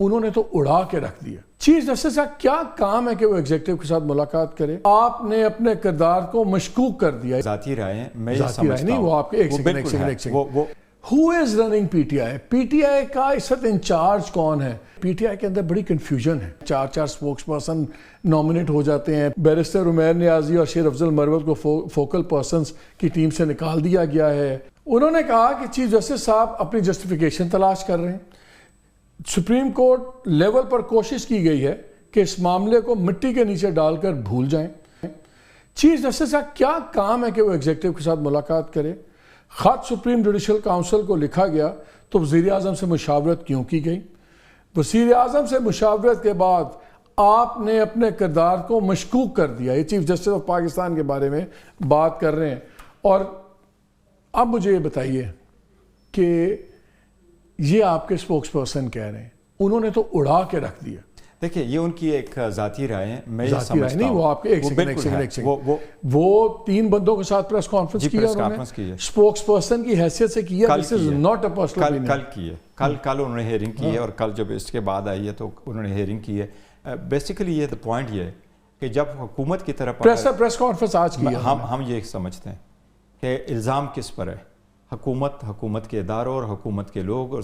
انہوں نے تو اڑا کے رکھ دیا۔ چیف جسٹس کا کیا کام ہے کہ وہ ایگزیکٹو کے ساتھ ملاقات کرے؟ آپ نے اپنے کردار کو مشکوک کر دیا۔ ذاتی رائے میں یہ ذاتی رائے نہیں، وہ آپ کے ایک second who is running P T I? P T I کا اس وقت انچارج کون ہے؟ پی ٹی آئی کے اندر بڑی کنفیوژن ہے، چار سپوکس پرسن نامنیٹ ہو جاتے ہیں۔ بیرسٹر عمیر نیازی اور شیر افضل مروت کو فوکل پرسنز کی ٹیم سے نکال دیا گیا ہے۔ انہوں نے کہا کہ چیف جسٹس صاحب اپنی جسٹیفیکیشن تلاش کر رہے ہیں۔ سپریم کورٹ لیول پر کوشش کی گئی ہے کہ اس معاملے کو مٹی کے نیچے ڈال کر بھول جائیں۔ چیف جسٹس کا کیا کام ہے کہ وہ ایگزیکٹو کے ساتھ ملاقات کرے؟ خط سپریم جوڈیشل کاؤنسل کو لکھا گیا تو وزیر اعظم سے مشاورت کیوں کی گئی؟ وزیر اعظم سے مشاورت کے بعد آپ نے اپنے کردار کو مشکوک کر دیا۔ یہ چیف جسٹس آف پاکستان کے بارے میں بات کر رہے ہیں۔ اور اب مجھے یہ بتائیے کہ یہ آپ کے سپوکس پرسن کہہ رہے ہیں، انہوں نے تو اڑا کے رکھ دیا۔ دیکھیں یہ ان کی ایک ذاتی رائے ہے، میں یہ ذاتی رائے نہیں، وہ آپ کے ایک سیکنڈ وہ 3 بندوں کے ساتھ پریس کانفرنس کیا انہوں نے، سپوکس پرسن کی حیثیت سے کیا۔ This is not a personal opinion۔ کل کی ہے، کل انہوں نے ہیئرنگ کی ہے، اور کل جب اس کے بعد آئی ہے تو انہوں نے ہیئرنگ کی ہے۔ بیسیکلی یہ پوائنٹ یہ ہے کہ جب حکومت کی طرف پریس کانفرنس آج کی ہے، ہم یہ سمجھتے ہیں کہ الزام کس پر ہے؟ حکومت کے اداروں اور حکومت کے لوگ اور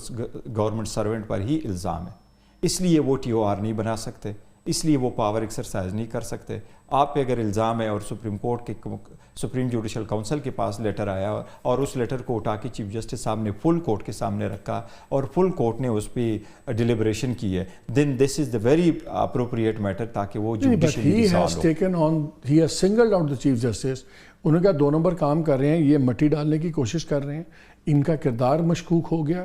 گورنمنٹ سرونٹ پر ہی الزام ہے۔ اس لیے وہ ٹی او آر نہیں بنا سکتے، اس لیے وہ پاور ایکسرسائز نہیں کر سکتے۔ آپ پہ اگر الزام ہے اور سپریم کورٹ کے سپریم جوڈیشل کاؤنسل کے پاس لیٹر آیا اور اس لیٹر کو اٹھا کے چیف جسٹس صاحب نے فل کورٹ کے سامنے رکھا اور فل کورٹ نے اس پہ ڈیلیبریشن کی ہے، دین دس is the very appropriate metre تاکہ وہ judiciously he has singled out the chief justice. انہوں نے کہا 2 نمبر کام کر رہے ہیں، یہ مٹی ڈالنے کی کوشش کر رہے ہیں، ان کا کردار مشکوک ہو گیا،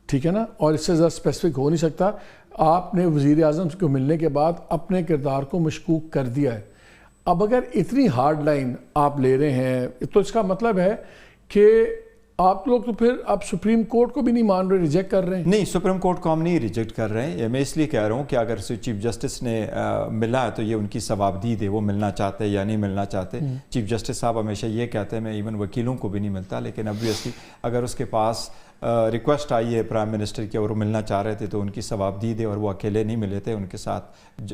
ٹھیک ہے نا، اور اس سے زیادہ اسپیسیفک ہو نہیں سکتا۔ آپ نے وزیر اعظم کو ملنے کے بعد اپنے کردار کو مشکوک کر دیا ہے۔ اب اگر اتنی ہارڈ لائن آپ لے رہے ہیں تو اس کا مطلب ہے کہ آپ لوگ تو پھر اب سپریم کورٹ کو بھی نہیں مان رہے، ریجیکٹ کر رہے ہیں۔ نہیں، سپریم کورٹ کو ہم نہیں ریجیکٹ کر رہے ہیں، میں اس لیے کہہ رہا ہوں کہ اگر چیف جسٹس نے ملا تو یہ ان کی ثوابدید ہے، وہ ملنا چاہتے یا نہیں ملنا چاہتے۔ چیف جسٹس صاحب ہمیشہ یہ کہتے ہیں، میں ایون وکیلوں کو بھی نہیں ملتا، لیکن obviously اگر اس کے پاس ریکویسٹ آئی ہے پرائم منسٹر کی اور وہ ملنا چاہ رہے تھے تو ان کی ثوابدید ہے، اور وہ اکیلے نہیں ملے تھے، ان کے ساتھ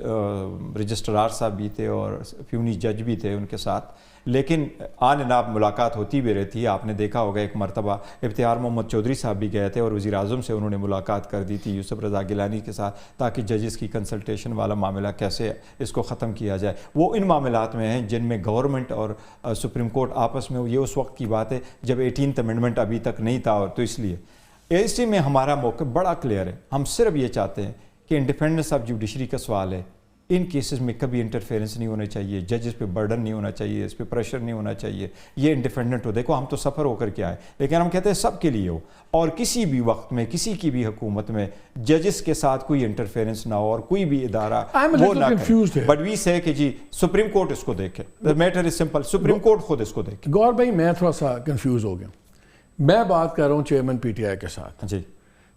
رجسٹرار صاحب بھی تھے اور پیونی جج بھی تھے ان کے ساتھ، لیکن آن اینڈ آف ملاقات ہوتی بھی رہتی ہے۔ آپ نے دیکھا ہوگا ایک مرتبہ افتخار محمد چودھری صاحب بھی گئے تھے اور وزیر اعظم سے انہوں نے ملاقات کر دی تھی یوسف رضا گیلانی کے ساتھ، تاکہ ججز کی کنسلٹیشن والا معاملہ کیسے اس کو ختم کیا جائے۔ وہ ان معاملات میں ہیں جن میں گورنمنٹ اور سپریم کورٹ آپس میں، یہ اس وقت کی بات ہے جب 18th امینڈمنٹ ابھی تک نہیں تھا، تو اس لیے اسی میں ہمارا موقف بڑا کلیئر ہے۔ ہم صرف یہ چاہتے ہیں کہ انڈیپینڈنس آف جوڈیشری کا سوال ہے، ان کیسز میں کبھی انٹرفیرنس نہیں ہونا چاہیے، ججز پہ برڈن نہیں ہونا چاہیے، اس پہ پریشر نہیں ہونا چاہیے، یہ انڈیپینڈنٹ ہو۔ دیکھو ہم تو سفر ہو کر کے آئے، لیکن ہم کہتے ہیں سب کے لیے ہو، اور کسی بھی وقت میں کسی کی بھی حکومت میں ججز کے ساتھ کوئی انٹرفیرنس نہ ہو اور کوئی بھی ادارہ وہ نہ کرے۔ بٹ وی سے کہ جی سپریم کورٹ اس کو دیکھے، the matter is simple، supreme court خود اس کو دیکھے۔ گور بھائی میں تھوڑا سا کنفیوز ہو گیا، میں بات کر رہا ہوں چیئرمین پی ٹی آئی کے ساتھ۔ جی،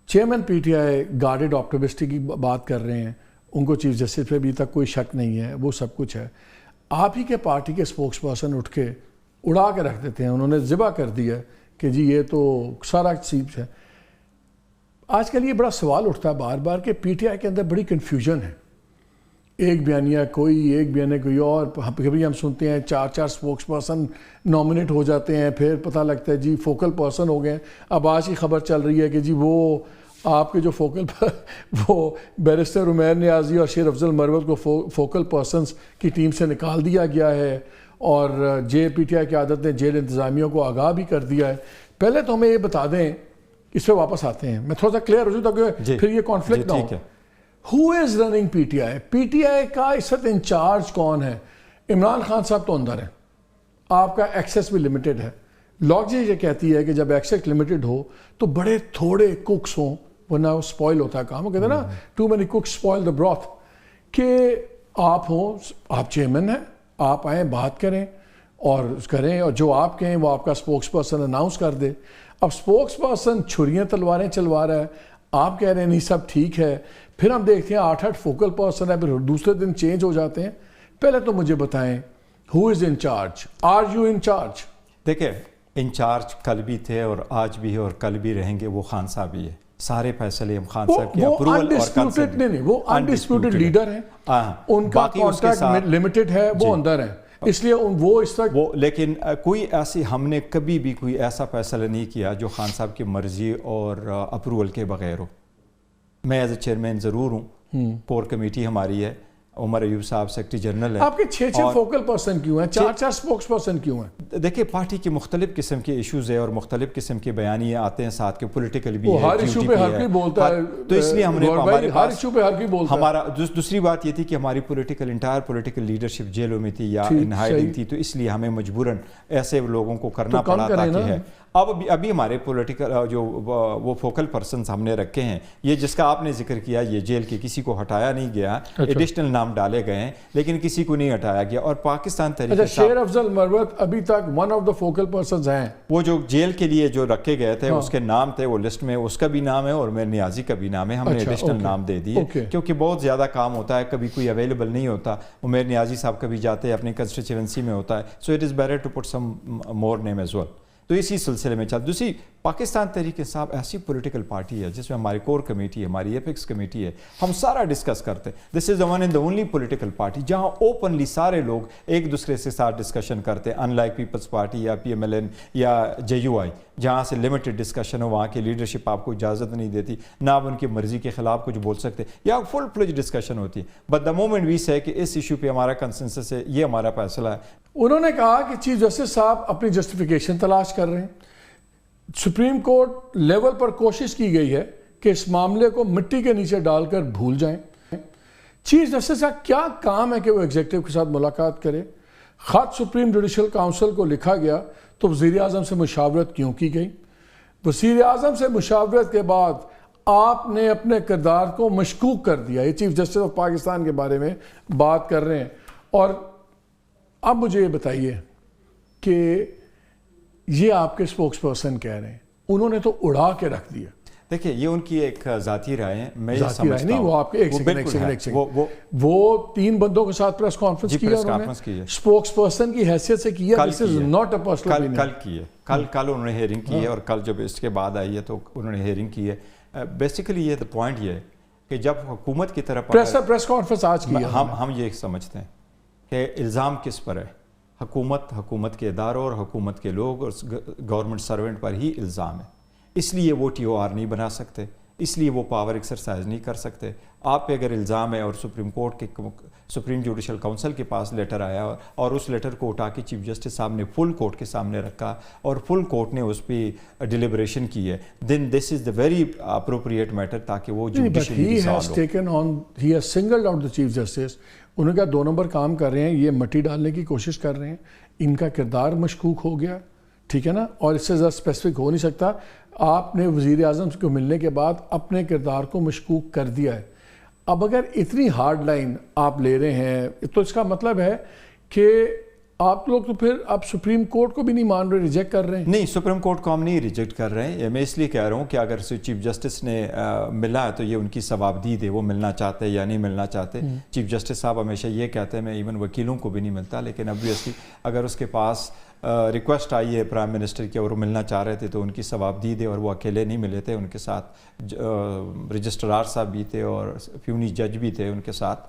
chairman P T I guarded optimism کی بات کر رہے ہیں، ان کو چیف جسٹس پہ ابھی تک کوئی شک نہیں ہے، وہ سب کچھ ہے۔ آپ ہی کے پارٹی کے سپوکس پرسن اٹھ کے اڑا کے رکھ دیتے ہیں، انہوں نے ذبح کر دیا کہ جی یہ تو سارا چیز ہے۔ آج کل یہ بڑا سوال اٹھتا ہے بار بار کہ پی ٹی آئی کے اندر بڑی کنفیوژن ہے، ایک بیانیہ کوئی، ایک بیانیہ کوئی اور، کبھی ہم سنتے ہیں 4 سپوکس پرسن نامنیٹ ہو جاتے ہیں، پھر پتہ لگتا ہے جی فوکل پرسن ہو گئے۔ اب آج کی خبر چل رہی ہے کہ جی وہ آپ کے جو وہ بیرسٹر عمیر نیازی اور شیر افضل مروت کو فوکل پرسنز کی ٹیم سے نکال دیا گیا ہے، اور جے پی ٹی آئی کی عادت نے جیل انتظامیہ کو آگاہ بھی کر دیا ہے۔ پہلے تو ہمیں یہ بتا دیں، اس پہ واپس آتے ہیں، میں تھوڑا سا کلیئر ہو جاؤں تاکہ پھر یہ کانفلکٹ نہ ہو۔ Who is running P T I? P T I کا اس وقت انچارج کون ہے؟ عمران خان صاحب تو اندر ہیں، آپ کا ایکسیس بھی لمیٹڈ ہے۔ لاجک یہ کہتی ہے کہ جب ایکسیس لمیٹڈ ہو تو بڑے تھوڑے کوکس ہوں، ورنہ وہ سپوائل ہوتا ہے کام، وہ کہتے ہیں نا ٹو مینی کوکس سپوائل دا براث، کہ آپ ہوں، آپ چیئرمین ہیں، آپ آئیں بات کریں اور جو آپ کہیں وہ آپ کا سپوکس پرسن اناؤنس کر دے۔ اب سپوکس پرسن چھریاں تلواریں چلوا رہا ہے، آپ کہہ رہے ہیں نہیں سب ٹھیک ہے، پھر ہم دیکھتے ہیں 8 فوکل پرسن ہے، پھر دوسرے دن چینج ہو جاتے ہیں۔ پہلے تو مجھے بتائیں who is in charge? Are you in charge? دیکھیں انچارج کل بھی تھے اور آج بھی ہے اور کل بھی رہیں گے، وہ خان صاحب ہی ہے۔ سارے فیصلے خان وہ صاحب کی اپروول اور undisputed نہیں وہ انڈسپیوٹڈ لیڈر ہیں, ان کا کانٹریکٹ لمیٹڈ ہے, وہ اندر ہیں, اس لیے وہ اس طرح وہ. لیکن کوئی ایسی ہم نے کبھی بھی کوئی ایسا فیصلہ نہیں کیا جو خان صاحب کی مرضی اور اپروول کے بغیر ہو. میں ایز اے چیئرمین ضرور ہوں, کور کمیٹی ہماری ہے, عمر ایوب صاحب سیکرٹری جنرل ہے. آپ کے 6 فوکل پرسن کیوں ہیں, 4 سپوکس پرسن کیوں ہیں؟ دیکھیں پارٹی کے مختلف قسم کے ایشوز ہیں اور مختلف قسم کے بیانیے آتے ہیں ساتھ کے, پولیٹیکل بھی ہے, ہر ایشو پہ ہر کوئی بولتا ہے, تو اس لیے ہم نے ہر ایشو پہ ہر کوئی بولتا ہے. ہمارا دوسری بات یہ تھی کہ ہماری انٹائر پولیٹیکل لیڈرشپ جیلوں میں تھی یا ان ہائیڈنگ تھی, تو اس لیے ہمیں مجبوراً ایسے لوگوں کو کرنا پڑا تاکہ ہے. ابھی ہمارے پولیٹیکل جو وہ فوکل پرسنز ہم نے رکھے ہیں, یہ جس کا آپ نے ذکر کیا, یہ جیل کے کسی کو ہٹایا نہیں گیا, ایڈیشنل نام ڈالے گئے ہیں لیکن کسی کو نہیں ہٹایا گیا. اور پاکستان تحریک شیر افضل مروت ابھی تک one of the focal persons ہیں. وہ جو جیل کے لیے جو رکھے گئے تھے اس کے نام تھے, وہ لسٹ میں اس کا بھی نام ہے اور عمیر نیازی کا بھی نام ہے. ہم نے ایڈیشنل نام دے دیے کیونکہ بہت زیادہ کام ہوتا ہے, کبھی کوئی اویلیبل نہیں ہوتا. عمیر نیازی صاحب کبھی جاتے ہیں اپنی کنسٹیچوئنسی میں ہوتا ہے, so it is better to put some more name as well. تو اسی سلسلے میں چل. دوسری پاکستان تحریک انصاف ایسی پولیٹیکل پارٹی ہے جس میں ہماری کور کمیٹی ہے, ہماری ایپکس کمیٹی ہے, ہم سارا ڈسکس کرتے ہیں. This is the one and the only political party جہاں اوپنلی سارے لوگ ایک دوسرے سے ساتھ ڈسکشن کرتے ہیں, ان لائک پیپلز پارٹی یا PMLN یا JUI جہاں سے لمیٹڈ ڈسکشن ہو, وہاں کی لیڈرشپ آپ کو اجازت نہیں دیتی, نہ آپ ان کی مرضی کے خلاف کچھ بول سکتے, یا فل فلیج ڈسکشن ہوتی ہے. بٹ دا مومنٹ وی سے کہ اس ایشو پہ ہمارا کنسنسس ہے, یہ ہمارا فیصلہ ہے. انہوں نے کہا کہ چیف جسٹس صاحب اپنی جسٹیفیکیشن تلاش کر رہے ہیں. سپریم کورٹ لیول پر کوشش کی گئی ہے کہ اس معاملے کو مٹی کے نیچے ڈال کر بھول جائیں. چیف جسٹس کا کیا کام ہے کہ وہ ایگزیکٹو کے ساتھ ملاقات کرے؟ خط سپریم جوڈیشل کاؤنسل کو لکھا گیا تو وزیر اعظم سے مشاورت کیوں کی گئی؟ وزیر اعظم سے مشاورت کے بعد آپ نے اپنے کردار کو مشکوک کر دیا. یہ چیف جسٹس آف پاکستان کے بارے میں بات کر رہے ہیں. اور اب مجھے یہ بتائیے کہ یہ آپ کے سپوکس پرسن کہہ رہے ہیں, انہوں نے تو اڑا کے رکھ دیا. دیکھیں یہ ان کی ایک ذاتی رائے ہے, میں یہ ذاتی رائے نہیں, وہ آپ کے ایک سیکنڈ وہ 3 بندوں کے ساتھ پریس کانفرنس کیا انہوں نے, سپوکس پرسن کی حیثیت سے کیا. This is not a personal opinion. کل کی ہے, کل انہوں نے ہیئرنگ کی ہے, اور کل جب اس کے بعد آئی ہے تو انہوں نے ہیئرنگ کی ہے. بیسیکلی یہ پوائنٹ یہ ہے کہ جب حکومت کی طرف پریس کانفرنس آج کی ہے, ہم یہ سمجھتے ہیں کہ الزام کس پر ہے. حکومت کے اداروں اور حکومت کے لوگ اور گورنمنٹ سرونٹ پر ہی الزام ہے. اس لیے وہ TOR نہیں بنا سکتے, اس لیے وہ پاور ایکسرسائز نہیں کر سکتے. آپ پہ اگر الزام ہے اور سپریم کورٹ کے سپریم جوڈیشل کاؤنسل کے پاس لیٹر آیا اور اس لیٹر کو اٹھا کے چیف جسٹس صاحب نے فل کورٹ کے سامنے رکھا اور فل کورٹ نے اس پہ ڈیلیبریشن کی ہے, دین دس is the very appropriate metre تاکہ وہ judiciously he has singled out the chief justice. انہوں نے کہا 2 نمبر کام کر رہے ہیں, یہ مٹی ڈالنے کی کوشش کر رہے ہیں, ان کا کردار مشکوک ہو گیا, ٹھیک ہے نا, اور اس سے زیادہ اسپیسیفک ہو نہیں سکتا. آپ نے وزیر اعظم کو ملنے کے بعد اپنے کردار کو مشکوک کر دیا ہے. اب اگر اتنی ہارڈ لائن آپ لے رہے ہیں تو اس کا مطلب ہے کہ آپ لوگ تو پھر آپ سپریم کورٹ کو بھی نہیں مان رہے, ریجیکٹ کر رہے ہیں. نہیں, سپریم کورٹ کو ہم نہیں ریجیکٹ کر رہے ہیں. میں اس لیے کہہ رہا ہوں کہ اگر چیف جسٹس نے ملا تو یہ ان کی ثوابدید ہے, وہ ملنا چاہتے یا نہیں ملنا چاہتے. چیف جسٹس صاحب ہمیشہ یہ کہتے ہیں, میں ایون وکیلوں کو بھی نہیں ملتا, لیکن obviously اگر اس کے پاس ریکویسٹ آئی ہے پرائم منسٹر کی اور وہ ملنا چاہ رہے تھے تو ان کی ثوابدید ہے, اور وہ اکیلے نہیں ملے تھے, ان کے ساتھ رجسٹرار صاحب بھی تھے اور پیونی جج بھی تھے ان کے ساتھ.